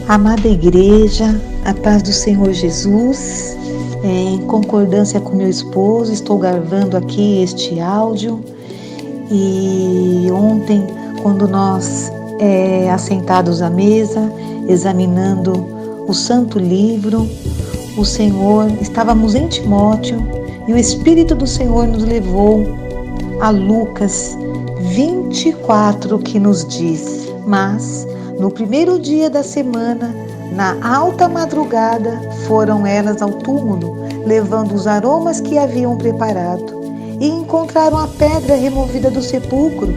Amada igreja, a paz do Senhor Jesus, em concordância com meu esposo, estou gravando aqui este áudio. E ontem, quando nós assentados à mesa, examinando o Santo Livro, o Senhor, estávamos em Timóteo e o Espírito do Senhor nos levou a Lucas 24, que nos diz: mas no primeiro dia da semana, na alta madrugada, foram elas ao túmulo, levando os aromas que haviam preparado, e encontraram a pedra removida do sepulcro.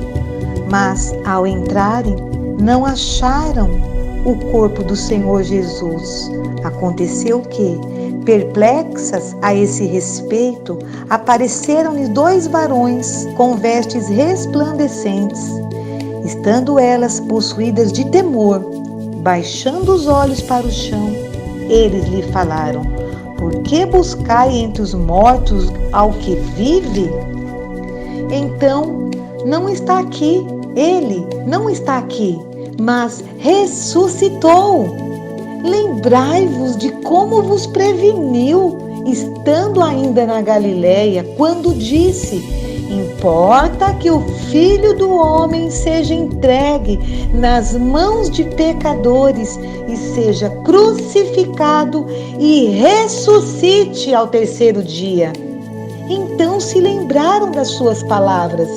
Mas, ao entrarem, não acharam o corpo do Senhor Jesus. Aconteceu que, perplexas a esse respeito, apareceram-lhe 2 varões com vestes resplandecentes. Estando elas possuídas de temor, baixando os olhos para o chão, eles lhe falaram: por que buscai entre os mortos ao que vive? Então, não está aqui, ele não está aqui, mas ressuscitou. Lembrai-vos de como vos preveniu, estando ainda na Galileia, quando disse: importa que o Filho do Homem seja entregue nas mãos de pecadores e seja crucificado e ressuscite ao 3º dia. Então se lembraram das suas palavras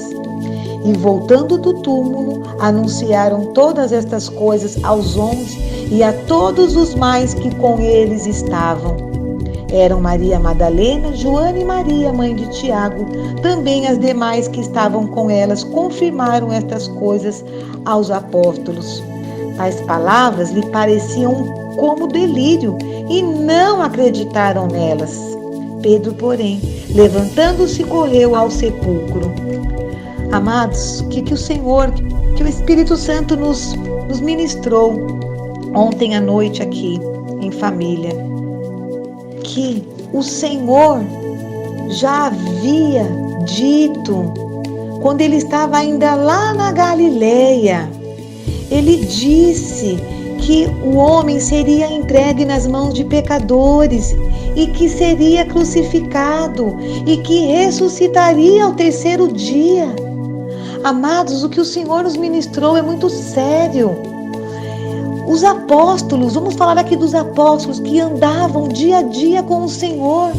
e, voltando do túmulo, anunciaram todas estas coisas aos 11 e a todos os mais que com eles estavam. Eram Maria Madalena, Joana e Maria, mãe de Tiago. Também as demais que estavam com elas confirmaram estas coisas aos apóstolos. Tais palavras lhe pareciam como delírio e não acreditaram nelas. Pedro, porém, levantando-se, correu ao sepulcro. Amados, que o Senhor, que o Espírito Santo nos ministrou ontem à noite aqui em família. Que o Senhor já havia dito, quando ele estava ainda lá na Galileia, ele disse que o homem seria entregue nas mãos de pecadores e que seria crucificado e que ressuscitaria ao 3º dia. Amados, o que o Senhor nos ministrou é muito sério. Os apóstolos, vamos falar aqui dos apóstolos que andavam dia a dia com o Senhor.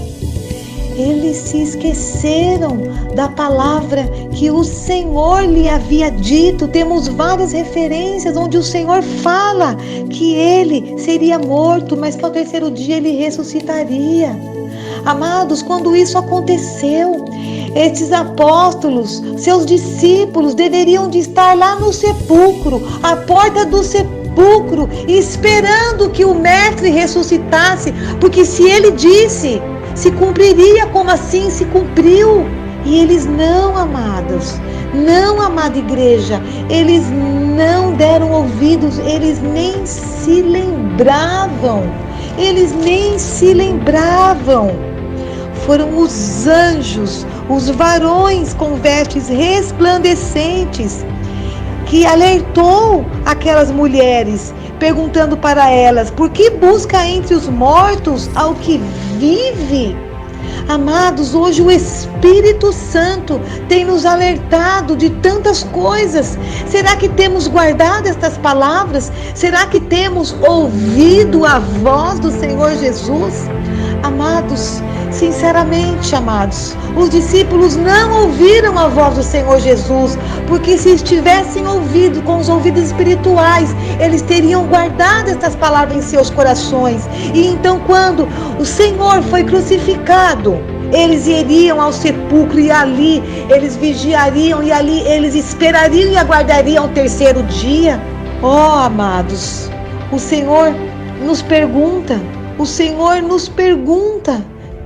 Eles se esqueceram da palavra que o Senhor lhe havia dito. Temos várias referências onde o Senhor fala que ele seria morto, mas que ao 3º dia ele ressuscitaria. Amados, quando isso aconteceu, esses apóstolos, seus discípulos, deveriam de estar lá no sepulcro, à porta do sepulcro, esperando que o mestre ressuscitasse, porque se ele disse, se cumpriria, como assim se cumpriu. E eles não, amados, não, amada igreja, eles não deram ouvidos, eles nem se lembravam, Foram os anjos, os varões com vestes resplandecentes, que alertou aquelas mulheres, perguntando para elas: por que busca entre os mortos ao que vive? Amados, hoje o Espírito Santo tem nos alertado de tantas coisas. Será que temos guardado estas palavras? Será que temos ouvido a voz do Senhor Jesus? Amados, sinceramente, amados, os discípulos não ouviram a voz do Senhor Jesus, porque se estivessem ouvido com os ouvidos espirituais, eles teriam guardado estas palavras em seus corações. E então, quando o Senhor foi crucificado, eles iriam ao sepulcro e ali eles vigiariam e ali eles esperariam e aguardariam o 3º dia. Oh, amados, o Senhor nos pergunta,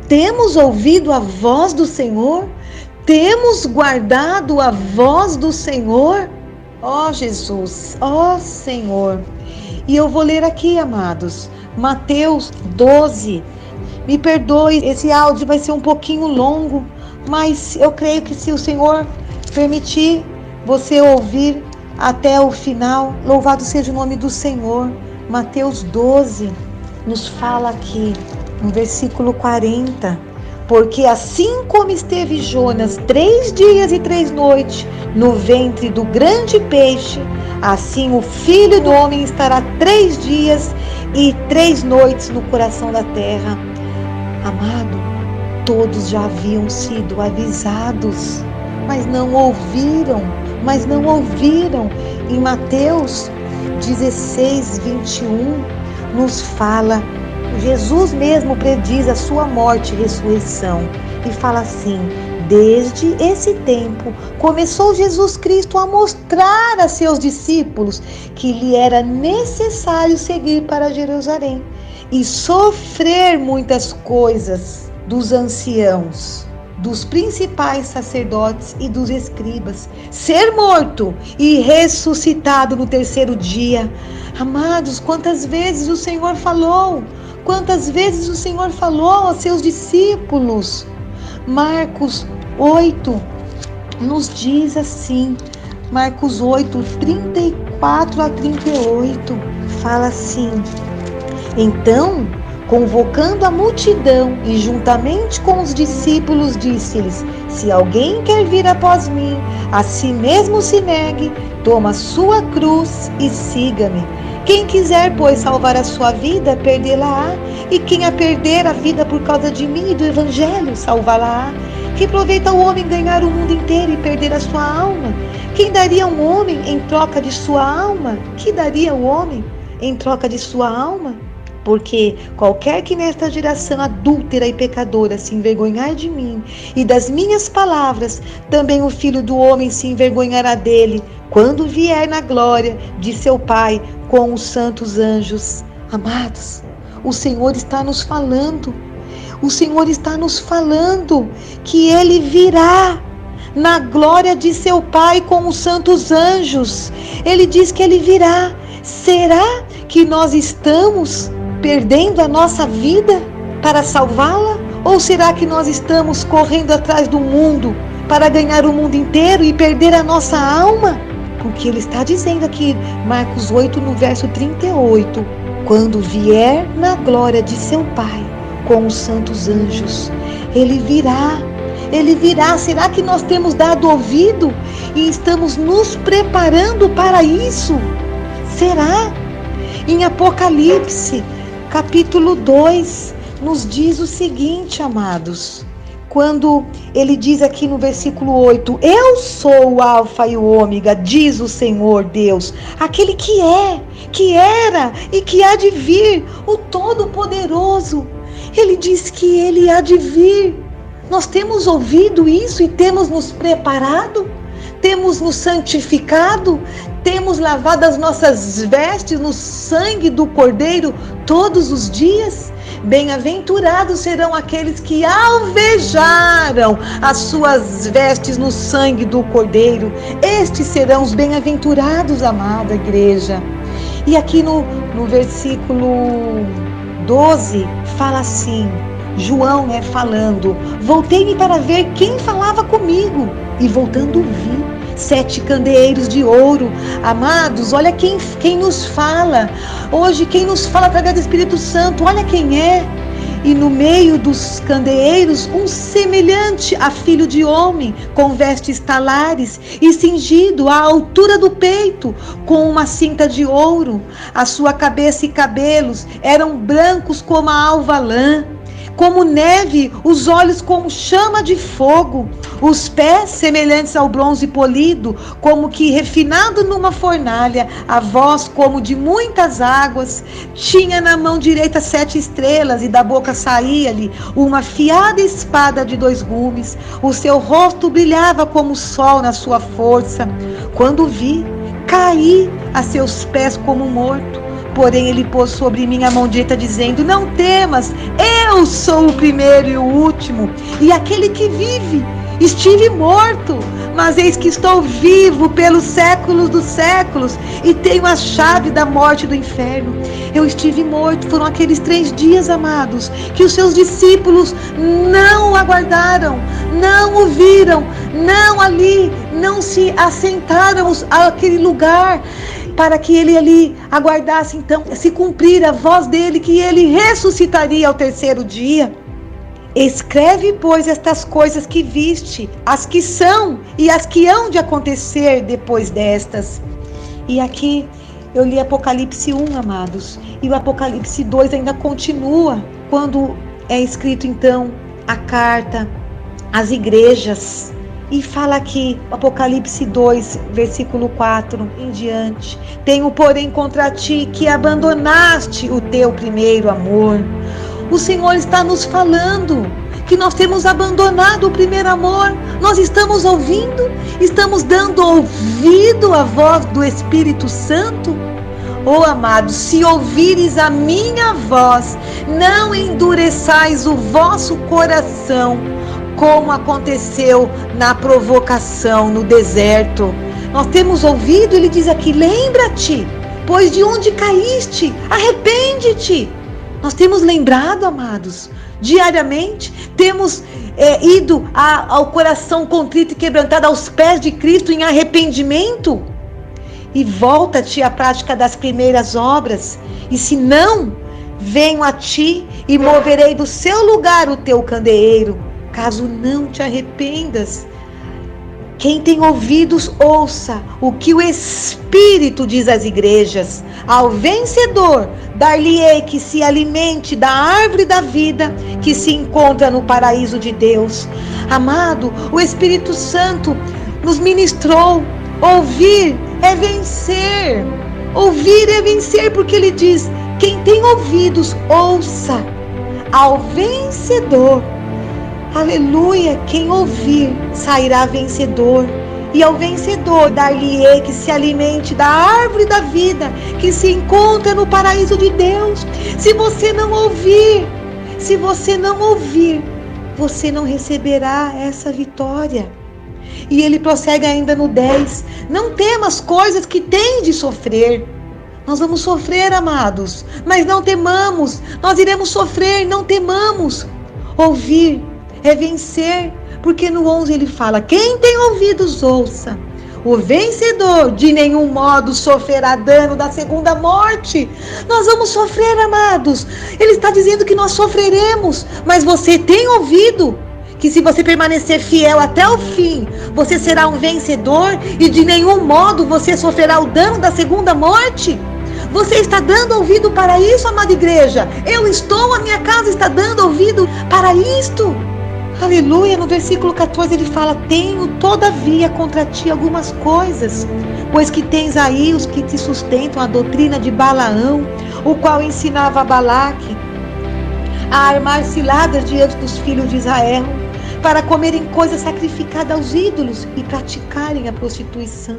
temos ouvido a voz do Senhor? Temos guardado a voz do Senhor? Ó Jesus, ó Senhor. E eu vou ler aqui, amados, Mateus 12. Me perdoe, esse áudio vai ser um pouquinho longo, mas eu creio que se o Senhor permitir você ouvir até o final, louvado seja o nome do Senhor. Mateus 12 nos fala aqui, no versículo 40, porque assim como esteve Jonas 3 dias e 3 noites no ventre do grande peixe, assim o Filho do Homem estará 3 dias e 3 noites no coração da terra. Amado, todos já haviam sido avisados, mas não ouviram. Em Mateus 16, 21, nos fala, Jesus mesmo prediz a sua morte e ressurreição, e fala assim: desde esse tempo começou Jesus Cristo a mostrar a seus discípulos que lhe era necessário seguir para Jerusalém e sofrer muitas coisas dos anciãos, dos principais sacerdotes e dos escribas, ser morto e ressuscitado no terceiro dia. Amados, quantas vezes o Senhor falou aos seus discípulos. Marcos 8 nos diz assim, Marcos 8, 34 a 38, fala assim: então, convocando a multidão e juntamente com os discípulos, disse-lhes: se alguém quer vir após mim, a si mesmo se negue, toma sua cruz e siga-me. Quem quiser, pois, salvar a sua vida, perdê-la-á, e quem a perder a vida por causa de mim e do Evangelho, salvá-la-á. Que proveita o homem ganhar o mundo inteiro e perder a sua alma? Quem daria um homem em troca de sua alma? Que daria o homem em troca de sua alma? Porque qualquer que nesta geração adúltera e pecadora se envergonhar de mim e das minhas palavras, também o Filho do Homem se envergonhará dele, quando vier na glória de seu Pai com os santos anjos. Amados, o Senhor está nos falando que Ele virá na glória de seu Pai com os santos anjos. Ele diz que Ele virá. Será que nós estamos perdendo a nossa vida para salvá-la? Ou será que nós estamos correndo atrás do mundo para ganhar o mundo inteiro e perder a nossa alma? Porque ele está dizendo aqui, Marcos 8, no verso 38, quando vier na glória de seu Pai com os santos anjos, Ele virá. Será que nós temos dado ouvido e estamos nos preparando para isso? Será? Em Apocalipse, capítulo 2, nos diz o seguinte, amados, quando ele diz aqui no versículo 8, eu sou o Alfa e o Ômega, diz o Senhor Deus, aquele que é, que era e que há de vir, o Todo-Poderoso. Ele diz que ele há de vir. Nós temos ouvido isso e temos nos preparado? Temos nos santificado? Temos lavado as nossas vestes no sangue do Cordeiro todos os dias? Bem-aventurados serão aqueles que alvejaram as suas vestes no sangue do Cordeiro. Estes serão os bem-aventurados, amada igreja. E aqui no versículo 12 fala assim, João falando, voltei-me para ver quem falava comigo, e voltando vi 7 candeeiros de ouro. Amados, olha quem nos fala hoje, quem nos fala através do Espírito Santo, olha quem é. E no meio dos candeeiros, um semelhante a filho de homem, com vestes talares e cingido à altura do peito, com uma cinta de ouro. A sua cabeça e cabelos eram brancos como a alva lã, como neve, os olhos como chama de fogo, os pés semelhantes ao bronze polido, como que refinado numa fornalha, a voz como de muitas águas. Tinha na mão direita 7 estrelas, e da boca saía-lhe uma afiada espada de 2 gumes. O seu rosto brilhava como o sol na sua força. Quando vi, caí a seus pés como morto. Porém ele pôs sobre mim a mão direita, dizendo, não temas, eu sou o primeiro e o último, e aquele que vive. Estive morto, mas eis que estou vivo pelos séculos dos séculos, e tenho a chave da morte e do inferno. Eu estive morto, foram aqueles 3 dias, amados, que os seus discípulos não o aguardaram, não o viram, não ali, não se assentaram àquele lugar. para que ele ali aguardasse então se cumprir a voz dele, que ele ressuscitaria ao terceiro dia. Escreve, pois, estas coisas que viste, as que são e as que hão de acontecer depois destas. E aqui eu li Apocalipse 1, amados, e o Apocalipse 2 ainda continua, quando é escrito então a carta às igrejas. E fala aqui, Apocalipse 2, versículo 4 em diante: tenho, porém, contra ti que abandonaste o teu primeiro amor. O Senhor está nos falando que nós temos abandonado o primeiro amor. Nós estamos ouvindo, estamos dando ouvido à voz do Espírito Santo. Oh, amados, se ouvires a minha voz, não endureçais o vosso coração, como aconteceu na provocação no deserto. Nós temos ouvido, ele diz aqui: lembra-te, pois de onde caíste, arrepende-te. Nós temos lembrado, amados, diariamente, temos ido ao coração contrito e quebrantado aos pés de Cristo em arrependimento. E volta-te à prática das primeiras obras, e se não, venho a ti e moverei do seu lugar o teu candeeiro, caso não te arrependas. Quem tem ouvidos, ouça o que o Espírito diz às igrejas. Ao vencedor, dar-lhe-ei que se alimente da árvore da vida que se encontra no paraíso de Deus. Amado, o Espírito Santo nos ministrou. Ouvir é vencer. Ouvir é vencer, porque ele diz: quem tem ouvidos, ouça. Ao vencedor, aleluia, quem ouvir sairá vencedor. E ao vencedor dar-lhe-ei que se alimente da árvore da vida que se encontra no paraíso de Deus. Se você não ouvir, você não receberá essa vitória. E ele prossegue ainda no 10: não temas coisas que tens de sofrer. Nós vamos sofrer, amados, mas não temamos. Nós iremos sofrer, não temamos. Ouvir é vencer, porque no 11 ele fala: quem tem ouvidos, ouça. O vencedor de nenhum modo sofrerá dano da segunda morte. Nós vamos sofrer, amados. Ele está dizendo que nós sofreremos, mas você tem ouvido que se você permanecer fiel até o fim, você será um vencedor e de nenhum modo você sofrerá o dano da segunda morte? Você está dando ouvido para isso, amada igreja? Eu estou, a minha casa está dando ouvido para isto? Aleluia. No versículo 14 ele fala: tenho todavia contra ti algumas coisas, pois que tens aí os que te sustentam a doutrina de Balaão, o qual ensinava a Balaque a armar ciladas diante dos filhos de Israel, para comerem coisas sacrificadas aos ídolos e praticarem a prostituição.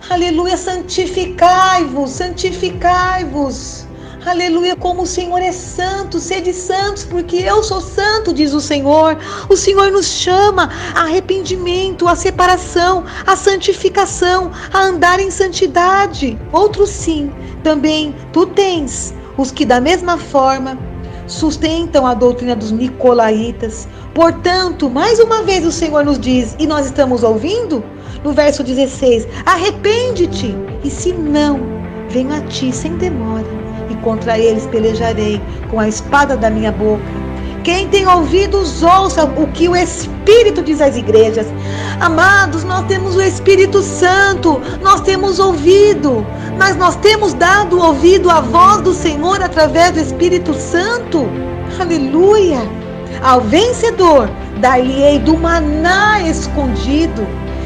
Aleluia. Santificai-vos, santificai-vos. Aleluia, como o Senhor é santo, sede santos, porque eu sou santo, diz o Senhor. O Senhor nos chama a arrependimento, a separação, a santificação, a andar em santidade. Outro sim, também tu tens os que da mesma forma sustentam a doutrina dos nicolaítas. Portanto, mais uma vez o Senhor nos diz, e nós estamos ouvindo, no verso 16, arrepende-te, e se não, venho a ti sem demora, e contra eles pelejarei com a espada da minha boca. Quem tem ouvidos, ouça o que o Espírito diz às igrejas. Amados, nós temos o Espírito Santo, nós temos ouvido, mas nós temos dado ouvido à voz do Senhor através do Espírito Santo. Aleluia! Ao vencedor, dar-lhe-ei do maná escondido,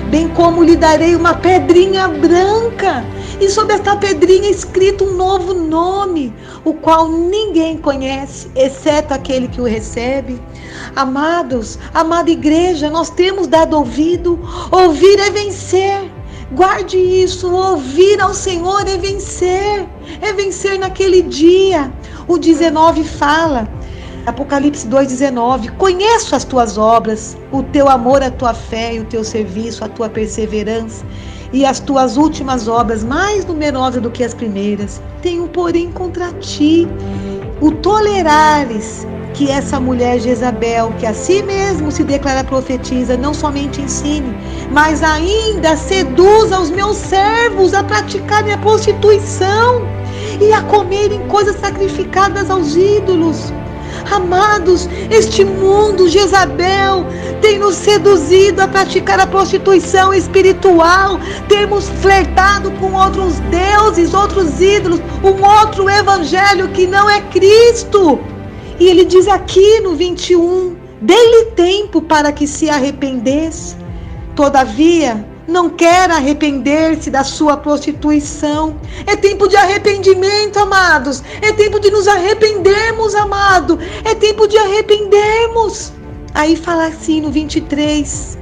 bem como lhe darei uma pedrinha branca, e sobre esta pedrinha escrito um novo nome, o qual ninguém conhece, exceto aquele que o recebe. Amados, amada igreja, nós temos dado ouvido. Ouvir é vencer. Guarde isso, ouvir ao Senhor é vencer naquele dia. O 19 fala, Apocalipse 2,19, conheço as tuas obras, o teu amor, a tua fé e o teu serviço, a tua perseverança e as tuas últimas obras, mais numerosas do que as primeiras. Tenho, porém, contra ti o tolerares que essa mulher Jezabel, que a si mesmo se declara profetisa, não somente ensine, mas ainda seduza os meus servos a praticarem a prostituição e a comerem coisas sacrificadas aos ídolos. Amados, este mundo, Jezabel, tem nos seduzido a praticar a prostituição espiritual, termos flertado com outros deuses, outros ídolos, um outro evangelho que não é Cristo. E ele diz aqui no 21, dê-lhe tempo para que se arrependesse. Todavia, não quer arrepender-se da sua prostituição. É tempo de arrependimento, amados. É tempo de nos arrependermos, amado. É tempo de arrependermos. Aí fala assim no 23,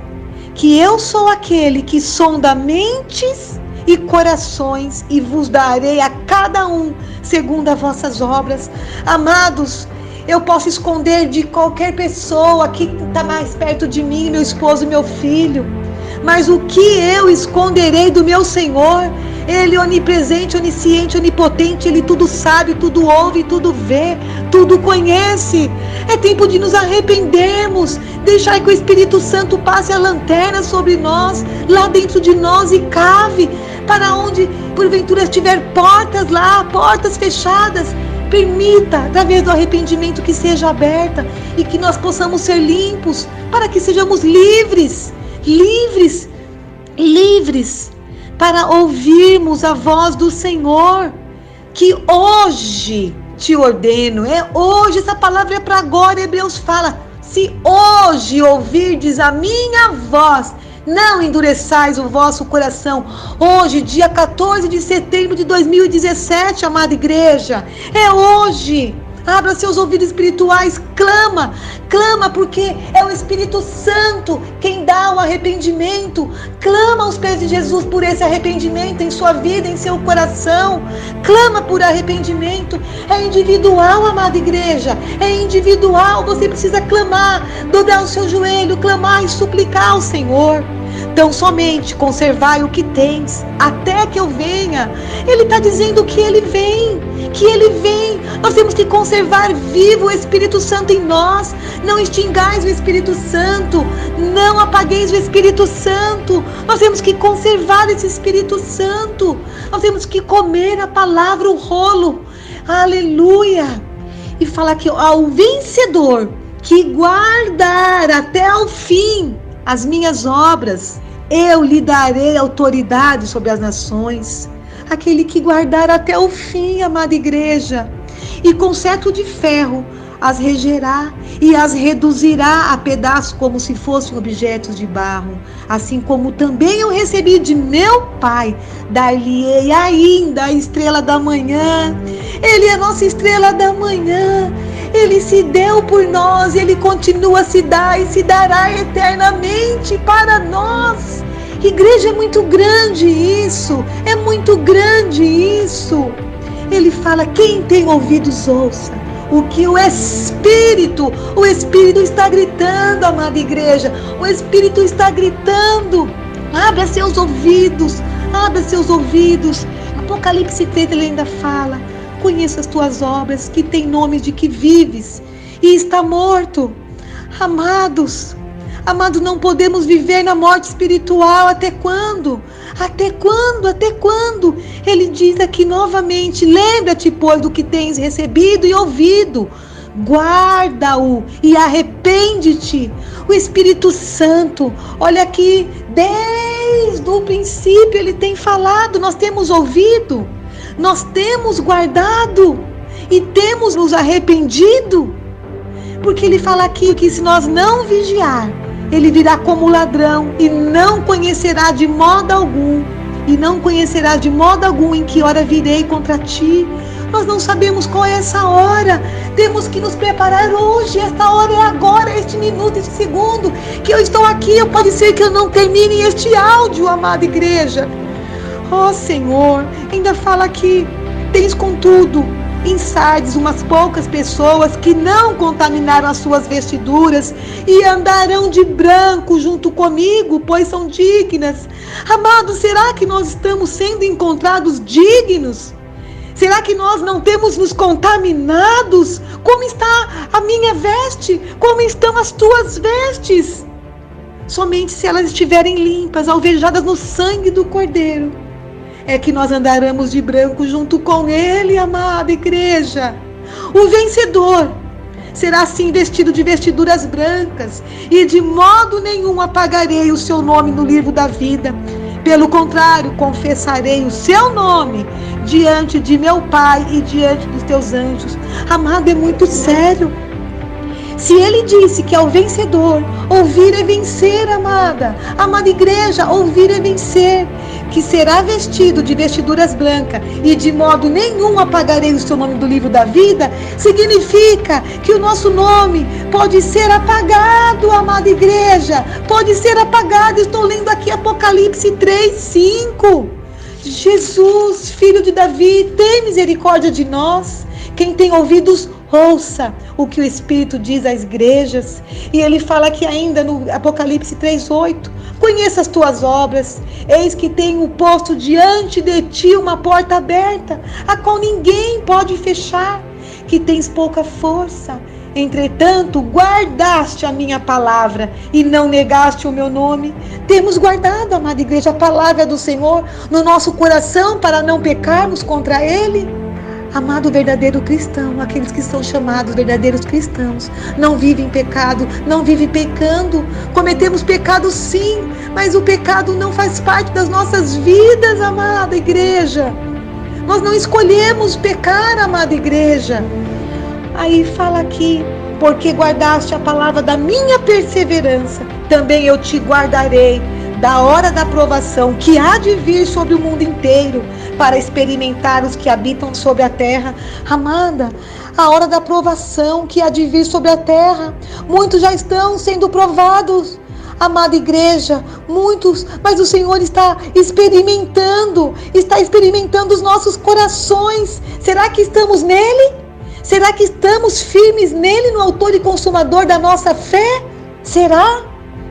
que eu sou aquele que sonda mentes e corações e vos darei a cada um segundo as vossas obras. Amados, eu posso esconder de qualquer pessoa que está mais perto de mim, meu esposo, meu filho. Mas o que eu esconderei do meu Senhor? Ele é onipresente, onisciente, onipotente, Ele tudo sabe, tudo ouve, tudo vê, tudo conhece. É tempo de nos arrependermos, deixar que o Espírito Santo passe a lanterna sobre nós, lá dentro de nós e cave, para onde porventura estiver portas lá, portas fechadas. Permita, através do arrependimento, que seja aberta e que nós possamos ser limpos, para que sejamos livres para ouvirmos a voz do Senhor, que hoje te ordeno, hoje, essa palavra é para agora. Hebreus fala, se hoje ouvirdes a minha voz, não endureçais o vosso coração. Hoje, dia 14 de setembro de 2017, amada igreja, é hoje. Abra seus ouvidos espirituais, clama, porque é o Espírito Santo quem dá o arrependimento. Clama aos pés de Jesus por esse arrependimento em sua vida, em seu coração. Clama por arrependimento. É individual, amada igreja, é individual. Você precisa clamar, dobrar o seu joelho, clamar e suplicar ao Senhor. Então somente conservai o que tens, até que eu venha. Ele está dizendo que Ele vem, Nós temos que conservar vivo o Espírito Santo em nós. Não extingais o Espírito Santo, não apagueis o Espírito Santo. Nós temos que conservar esse Espírito Santo. Nós temos que comer a palavra, o rolo. Aleluia! E falar que ao vencedor que guardar até ao fim as minhas obras, eu lhe darei autoridade sobre as nações. Aquele que guardar até o fim, amada igreja, e com cetro de ferro as regerá e as reduzirá a pedaços como se fossem objetos de barro. Assim como também eu recebi de meu Pai, dar-lhe-ei ainda a estrela da manhã. Ele é a nossa estrela da manhã. Ele se deu por nós, Ele continua a se dar e se dará eternamente para nós. Igreja, é muito grande isso, é muito grande isso. Ele fala, quem tem ouvidos ouça o que o Espírito está gritando, amada igreja. O Espírito está gritando. Abra seus ouvidos, Apocalipse 3 ele ainda fala, conheço as tuas obras, que tem nome de que vives e está morto. Amados, não podemos viver na morte espiritual. Até quando? Até quando? Ele diz aqui novamente, lembra-te, pois, do que tens recebido e ouvido, guarda-o e arrepende-te. O Espírito Santo, olha aqui, desde o princípio ele tem falado, nós temos ouvido, nós temos guardado e temos nos arrependido, porque ele fala aqui que se nós não vigiar, ele virá como ladrão e não conhecerá de modo algum em que hora virei contra ti. Nós não sabemos qual é essa hora. Temos que nos preparar hoje. Esta hora é agora, este minuto, este segundo que eu estou aqui. Pode ser que eu não termine este áudio, amada igreja. Ó Senhor, ainda fala que tens contudo em Sardes umas poucas pessoas que não contaminaram as suas vestiduras e andarão de branco junto comigo, pois são dignas. Amados, será que nós estamos sendo encontrados dignos? Será que nós não temos nos contaminados? Como está a minha veste? Como estão as tuas vestes? Somente se elas estiverem limpas, alvejadas no sangue do Cordeiro, é que nós andaremos de branco junto com Ele, amada igreja. O vencedor será assim vestido de vestiduras brancas, e de modo nenhum apagarei o seu nome no livro da vida. Pelo contrário, confessarei o seu nome diante de meu Pai e diante dos teus anjos. Amado, é muito sério. Se Ele disse que ao vencedor, ouvir é vencer, amada igreja, ouvir é vencer, que será vestido de vestiduras brancas e de modo nenhum apagarei o seu nome do livro da vida, significa que o nosso nome pode ser apagado, amada igreja, pode ser apagado. Estou lendo aqui Apocalipse 3:5. Jesus, filho de Davi, tem misericórdia de nós. Quem tem ouvidos, ouça o que o Espírito diz às igrejas. E ele fala aqui ainda no Apocalipse 3:8: conheça as tuas obras, eis que tenho posto diante de ti uma porta aberta, a qual ninguém pode fechar, que tens pouca força. Entretanto, guardaste a minha palavra e não negaste o meu nome. Temos guardado, amada igreja, a palavra do Senhor no nosso coração para não pecarmos contra Ele. Amado verdadeiro cristão, aqueles que são chamados verdadeiros cristãos, não vivem pecado, não vivem pecando. Cometemos pecado sim, mas o pecado não faz parte das nossas vidas, amada igreja. Nós não escolhemos pecar, amada igreja. Aí fala aqui: porque guardaste a palavra da minha perseverança, também eu te guardarei da hora da provação que há de vir sobre o mundo inteiro, para experimentar os que habitam sobre a terra. Amada, a hora da provação que há de vir sobre a terra, muitos já estão sendo provados, amada igreja, muitos, mas o Senhor está experimentando os nossos corações. Será que estamos nele? Será que estamos firmes nele, no autor e consumador da nossa fé? Será?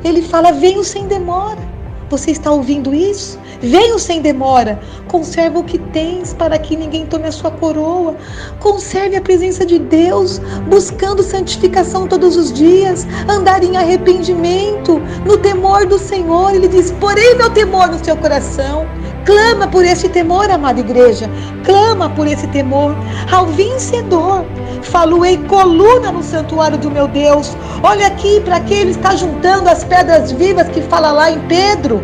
Ele fala: venho sem demora. Você está ouvindo isso? Venho sem demora. Conserva o que tens, para que ninguém tome a sua coroa. Conserve a presença de Deus, buscando santificação todos os dias, andar em arrependimento, no temor do Senhor. Ele diz: porém meu temor no seu coração. Clama por esse temor, amada igreja. Clama por esse temor. Ao vencedor falo-ei coluna no santuário do meu Deus. Olha aqui para que ele está juntando as pedras vivas que fala lá em Pedro,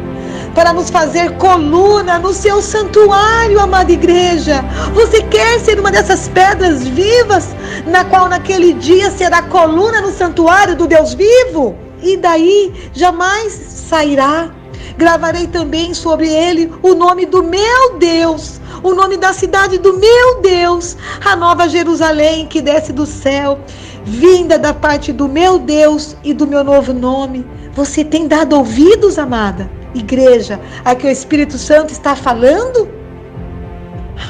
para nos fazer coluna no seu santuário, amada igreja. Você quer ser uma dessas pedras vivas, na qual naquele dia será coluna no santuário do Deus vivo? E daí jamais sairá. Gravarei também sobre ele o nome do meu Deus, o nome da cidade do meu Deus, a nova Jerusalém que desce do céu, vinda da parte do meu Deus e do meu novo nome. Você tem dado ouvidos, amada igreja, a que o Espírito Santo está falando?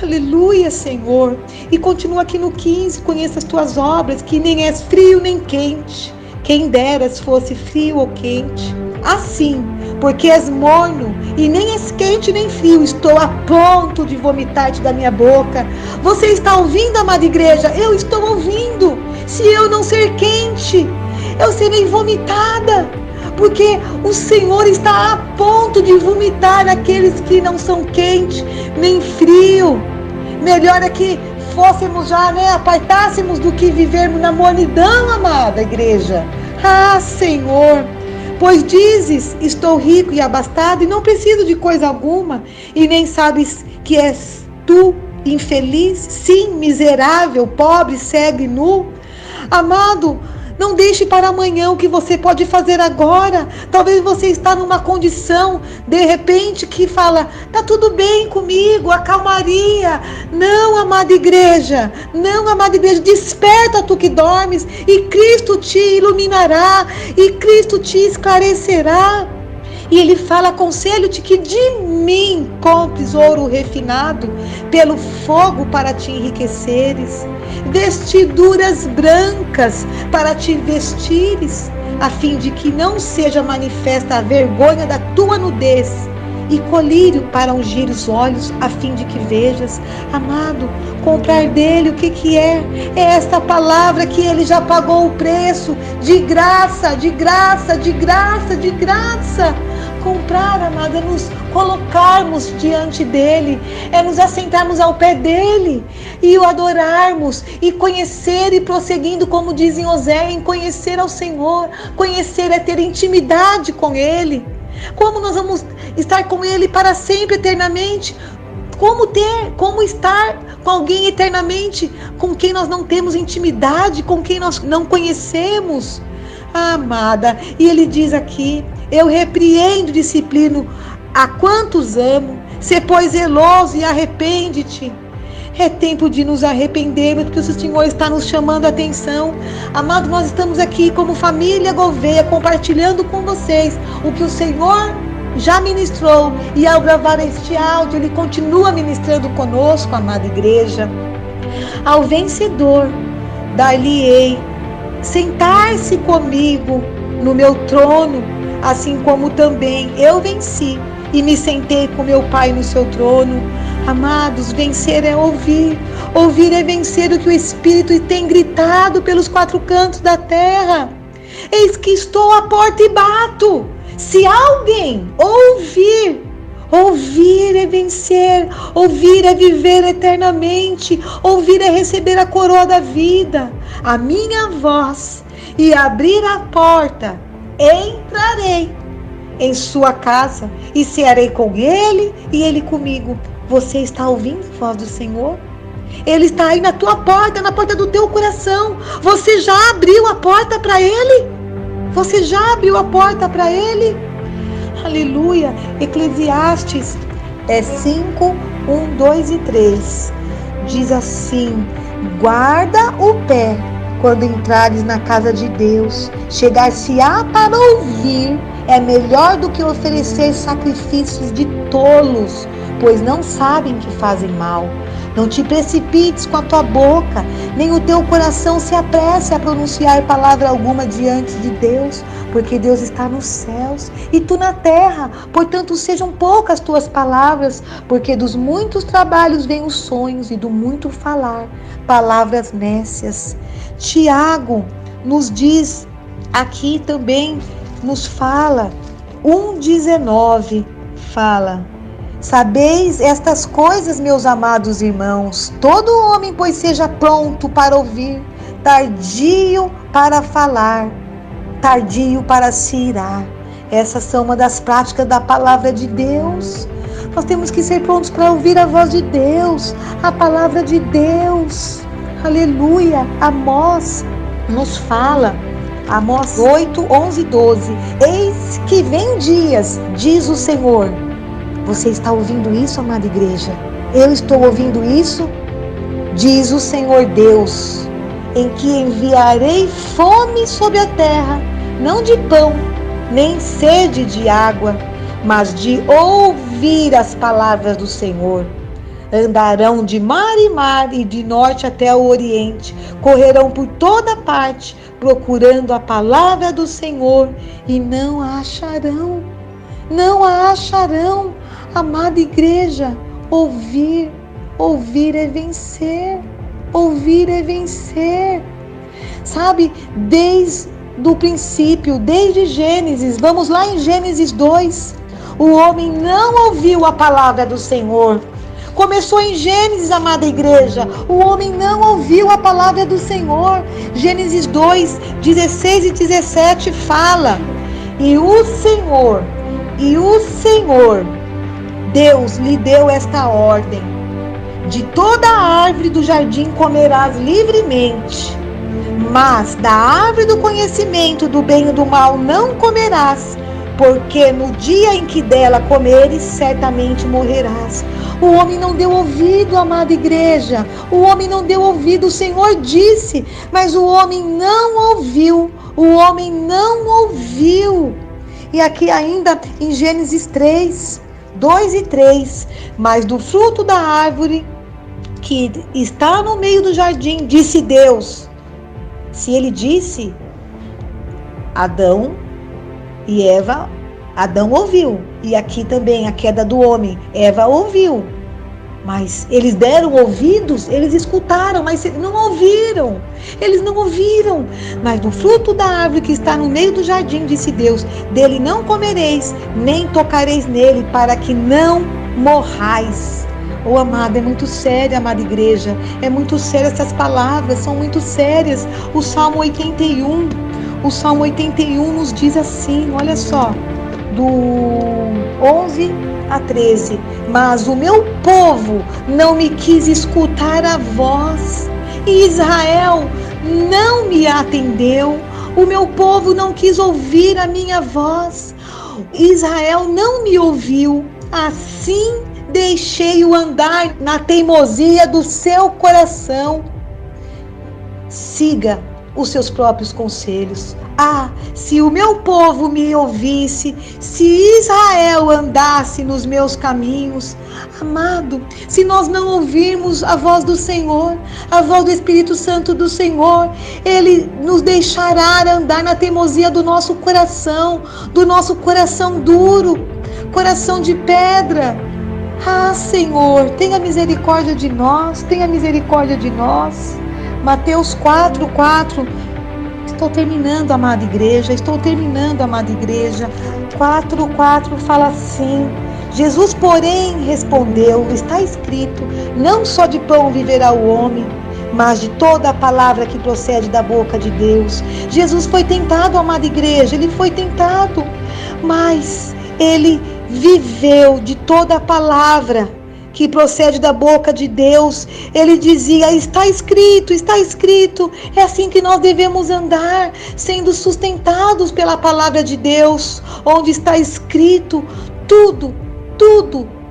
Aleluia, Senhor. E continua aqui no 15: conheça as tuas obras, que nem és frio nem quente. Quem dera se fosse frio ou quente. Assim, porque és morno e nem és quente nem frio, estou a ponto de vomitar-te da minha boca. Você está ouvindo, amada igreja? Eu estou ouvindo. Se eu não ser quente, eu serei vomitada, porque o Senhor está a ponto de vomitar aqueles que não são quentes nem frio. Melhor é que fôssemos já, apartássemos do que vivermos na mornidão, amada igreja. Ah, Senhor, pois dizes: estou rico e abastado e não preciso de coisa alguma, e nem sabes que és tu infeliz, sim, miserável, pobre, cego e nu. Amado, não deixe para amanhã o que você pode fazer agora. Talvez você está numa condição, de repente, que fala: tá tudo bem comigo, a calmaria. Não, amada igreja, desperta tu que dormes, e Cristo te iluminará, e Cristo te esclarecerá. E ele fala: aconselho-te que de mim compres ouro refinado pelo fogo para te enriqueceres, vestiduras brancas para te vestires, a fim de que não seja manifesta a vergonha da tua nudez, e colírio para ungir os olhos, a fim de que vejas. Amado, comprar dele o que é? É esta palavra que ele já pagou o preço, de graça, de graça, de graça, de graça. Comprar, amado, é nos colocarmos diante dele, é nos assentarmos ao pé dele e o adorarmos e conhecer e prosseguindo, como diz em Oséias, em conhecer ao Senhor. Conhecer é ter intimidade com ele. Como nós vamos estar com ele para sempre, eternamente? Como estar com alguém eternamente com quem nós não temos intimidade, com quem nós não conhecemos? Amada, e ele diz aqui: eu repreendo e disciplino a quantos amo, sê pois zeloso e arrepende-te. É tempo de nos arrependermos, porque o Senhor está nos chamando a atenção. Amado, nós estamos aqui como família Gouveia, compartilhando com vocês o que o Senhor já ministrou, e ao gravar este áudio, Ele continua ministrando conosco, amada igreja. Ao vencedor, dar-lhe-ei sentar-se comigo no meu trono, assim como também eu venci e me sentei com meu Pai no seu trono. Amados, vencer é ouvir. Ouvir é vencer o que o Espírito tem gritado pelos quatro cantos da terra. Eis que estou à porta e bato. Se alguém ouvir, ouvir é vencer, ouvir é viver eternamente, ouvir é receber a coroa da vida. A minha voz, e abrir a porta, entrarei em sua casa e cearei com ele e ele comigo. Você está ouvindo a voz do Senhor? Ele está aí na tua porta, na porta do teu coração. Você já abriu a porta para ele? Você já abriu a porta para ele? Aleluia. Eclesiastes 5, 1, 2 e 3. Diz assim: guarda o pé quando entrares na casa de Deus. Chegar-se-á para ouvir é melhor do que oferecer sacrifícios de tolos, pois não sabem que fazem mal. Não te precipites com a tua boca, nem o teu coração se apresse a pronunciar palavra alguma diante de Deus, porque Deus está nos céus e tu na terra. Portanto, sejam poucas tuas palavras, porque dos muitos trabalhos vêm os sonhos, e do muito falar, palavras nécias. Tiago nos diz aqui também, nos fala, 1,19, fala: sabeis estas coisas, meus amados irmãos, todo homem, pois, seja pronto para ouvir, tardio para falar, tardio para se irar. Essas são uma das práticas da palavra de Deus. Nós temos que ser prontos para ouvir a voz de Deus, a palavra de Deus. Aleluia. Amós nos fala, Amós 8, 11 e 12. Eis que vem dias, diz o Senhor. Você está ouvindo isso, amada igreja? Eu estou ouvindo isso? Diz o Senhor Deus, em que enviarei fome sobre a terra, não de pão, nem sede de água, mas de ouvir as palavras do Senhor. Andarão de mar em mar e de norte até o oriente, correrão por toda parte, procurando a palavra do Senhor, e não a acharão. Não a acharão. Amada igreja, ouvir é vencer, ouvir é vencer. Sabe, desde o princípio, desde Gênesis, vamos lá em Gênesis 2, o homem não ouviu a palavra do Senhor. Começou em Gênesis, amada igreja, o homem não ouviu a palavra do Senhor. Gênesis 2, 16 e 17 fala: e o Senhor, Deus lhe deu esta ordem: de toda a árvore do jardim comerás livremente, mas da árvore do conhecimento do bem e do mal não comerás, porque no dia em que dela comeres, certamente morrerás. O homem não deu ouvido, amada igreja. O homem não deu ouvido. O Senhor disse, mas o homem não ouviu. O homem não ouviu. E aqui ainda em Gênesis 3, 2 e 3. Mas do fruto da árvore que está no meio do jardim, disse Deus. Se ele disse, Adão e Eva Adão ouviu, e aqui também a queda do homem, Eva ouviu, mas eles deram ouvidos, eles escutaram, mas não ouviram, eles não ouviram. Mas do fruto da árvore que está no meio do jardim, disse Deus, dele não comereis, nem tocareis nele, para que não morrais. Oh, amada, é muito sério, amada igreja, é muito sério, essas palavras são muito sérias. O Salmo 81 nos diz assim, olha só, do 11 a 13, mas o meu povo não me quis escutar a voz, e Israel não me atendeu. O meu povo não quis ouvir a minha voz, Israel não me ouviu. Assim deixei-o andar na teimosia do seu coração. Siga os seus próprios conselhos. Ah, se o meu povo me ouvisse, se Israel andasse nos meus caminhos. Amado, se nós não ouvirmos a voz do Senhor, a voz do Espírito Santo do Senhor, Ele nos deixará andar na teimosia do nosso coração duro, coração de pedra. Ah, Senhor, tenha misericórdia de nós, tenha misericórdia de nós. Mateus 4:4. Estou terminando, amada igreja. 4:4 fala assim: Jesus, porém, respondeu, está escrito, não só de pão viverá o homem, mas de toda a palavra que procede da boca de Deus. Jesus foi tentado, amada igreja, ele foi tentado, mas ele viveu de toda a palavra que procede da boca de Deus. Ele dizia, está escrito, é assim que nós devemos andar, sendo sustentados pela palavra de Deus, onde está escrito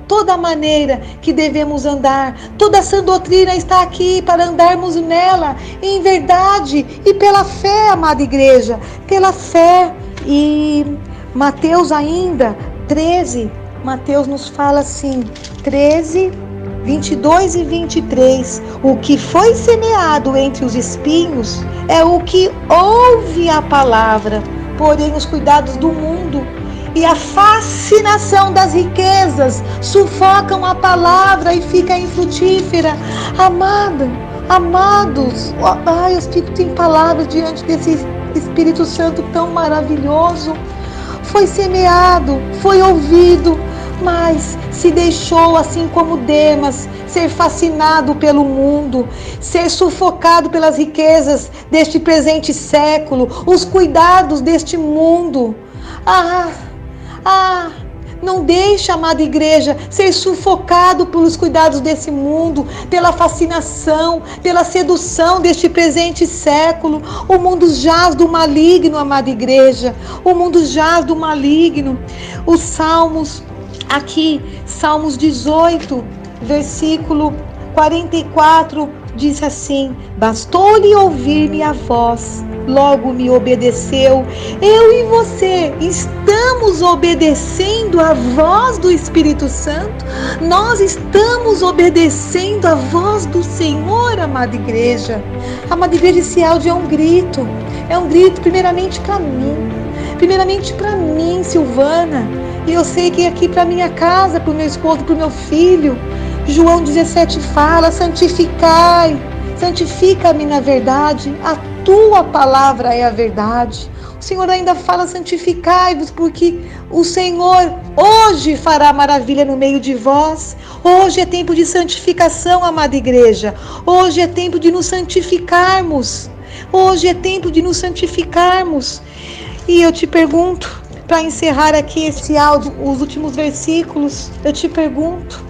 toda a maneira que devemos andar. Toda essa doutrina está aqui para andarmos nela, em verdade e pela fé, amada igreja, pela fé. E Mateus ainda, 13, Mateus nos fala assim, 13, 22 e 23, o que foi semeado entre os espinhos é o que ouve a palavra, porém os cuidados do mundo e a fascinação das riquezas sufocam a palavra e fica infrutífera. Amados, eu fico sem palavras diante desse Espírito Santo tão maravilhoso. Foi semeado, foi ouvido, mas se deixou, assim como Demas, ser fascinado pelo mundo, ser sufocado pelas riquezas deste presente século, os cuidados deste mundo. Não deixe, amada igreja, ser sufocado pelos cuidados desse mundo, pela fascinação, pela sedução deste presente século. O mundo jaz do maligno, amada igreja. O mundo jaz do maligno. Os Salmos, aqui, Salmos 18, versículo 44, diz assim: bastou-lhe ouvir minha voz, logo me obedeceu. Eu e você estamos obedecendo a voz do Espírito Santo? Nós estamos obedecendo a voz do Senhor, amada igreja? Amada igreja, esse áudio é um grito primeiramente para mim, Silvana, e eu sei que aqui para minha casa, para o meu esposo, para o meu filho. João 17 fala, santifica-me na verdade, a tua palavra é a verdade. O Senhor ainda fala, santificai-vos, porque o Senhor hoje fará maravilha no meio de vós. Hoje é tempo de santificação, amada igreja. Hoje é tempo de nos santificarmos. E eu te pergunto, para encerrar aqui esse áudio, os últimos versículos, eu te pergunto,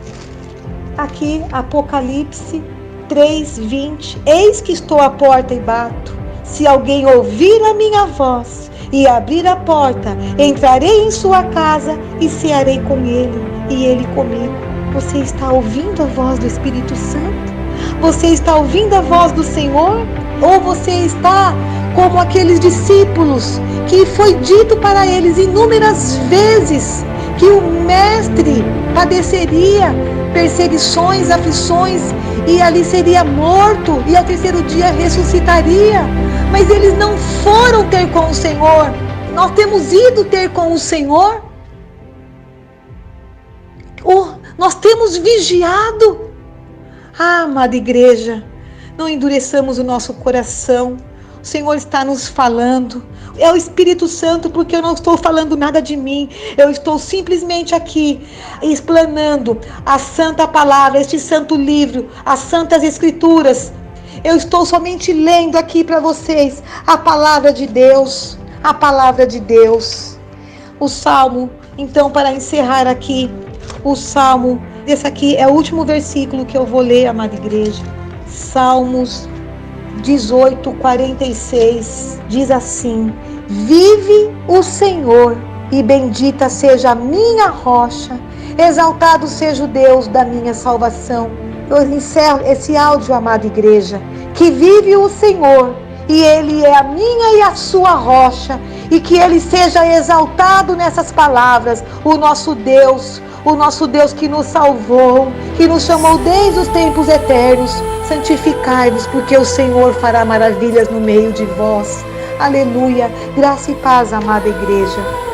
aqui, Apocalipse 3:20, eis que estou à porta e bato. Se alguém ouvir a minha voz e abrir a porta, entrarei em sua casa e cearei com ele e ele comigo. Você está ouvindo a voz do Espírito Santo? Você está ouvindo a voz do Senhor? Ou você está como aqueles discípulos que foi dito para eles inúmeras vezes que o Mestre padeceria perseguições, aflições, e ali seria morto e ao terceiro dia ressuscitaria, mas eles não foram ter com o Senhor. Nós temos ido ter com o Senhor. Nós temos vigiado. Amada igreja, não endureçamos o nosso coração. O Senhor está nos falando. É o Espírito Santo, porque eu não estou falando nada de mim. Eu estou simplesmente aqui explanando a santa palavra, este santo livro, as santas escrituras. Eu estou somente lendo aqui para vocês a palavra de Deus. A palavra de Deus. O Salmo, então, para encerrar aqui, o Salmo, esse aqui é o último versículo que eu vou ler, amada igreja. Salmos 18:46 diz assim: vive o Senhor e bendita seja a minha rocha, exaltado seja o Deus da minha salvação. Eu encerro esse áudio, amada igreja, que vive o Senhor e Ele é a minha e a sua rocha, e que Ele seja exaltado nessas palavras, o nosso Deus que nos salvou, que nos chamou desde os tempos eternos. Santificai-vos, porque o Senhor fará maravilhas no meio de vós. Aleluia, graça e paz, amada igreja.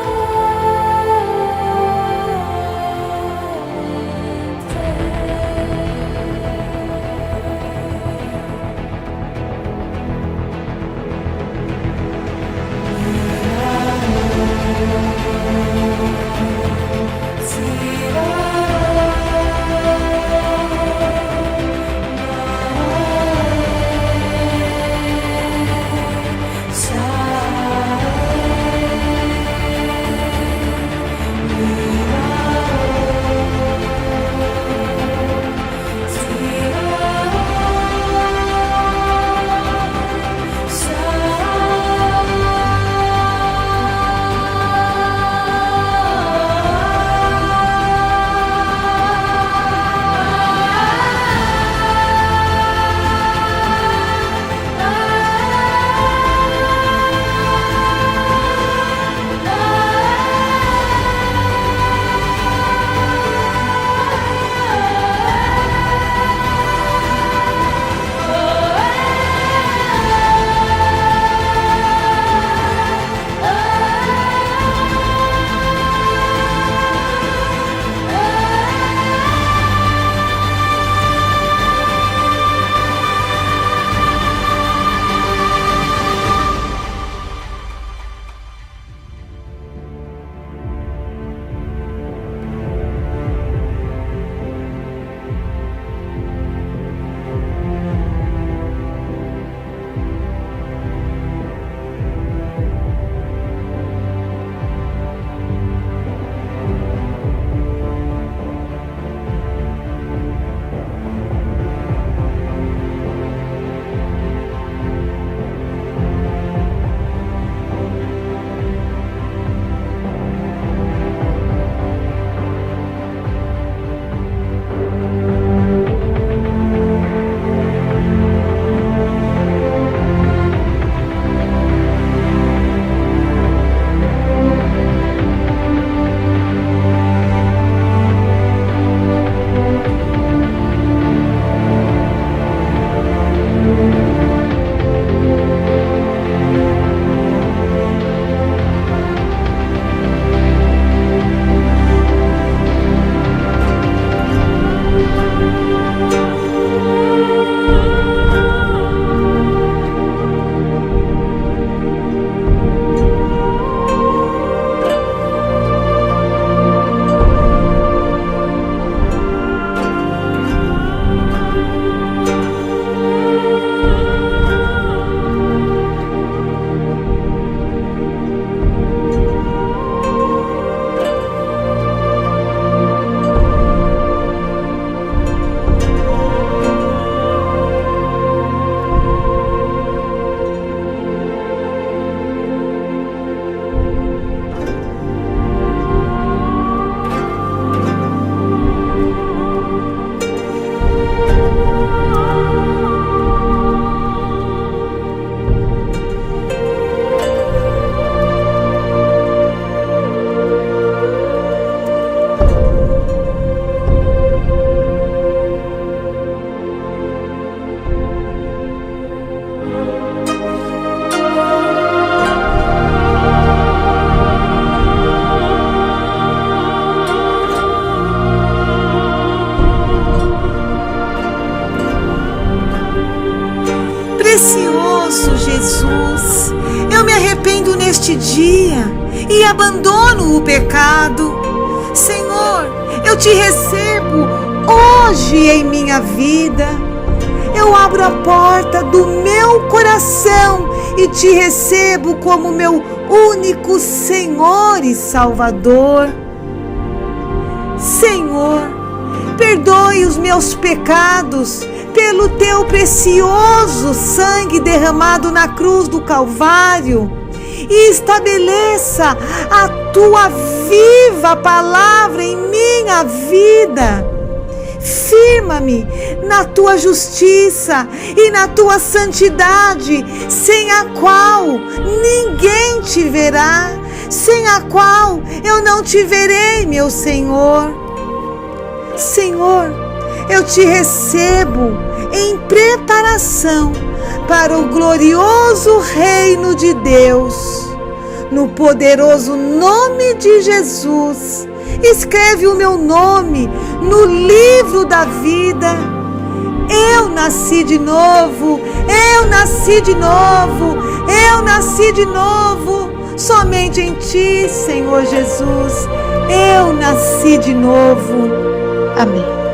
neste dia e abandono o pecado. Senhor, eu te recebo hoje em minha vida. Eu abro a porta do meu coração e te recebo como meu único Senhor e Salvador. Senhor, perdoe os meus pecados pelo teu precioso sangue derramado na cruz do Calvário e estabeleça a tua viva palavra em minha vida. Firma-me na tua justiça e na tua santidade, sem a qual ninguém te verá, sem a qual eu não te verei, meu Senhor. Senhor, eu te recebo em preparação para o glorioso reino de Deus. No poderoso nome de Jesus, escreve o meu nome no livro da vida. Eu nasci de novo, eu nasci de novo, eu nasci de novo. Somente em ti, Senhor Jesus, eu nasci de novo. Amém.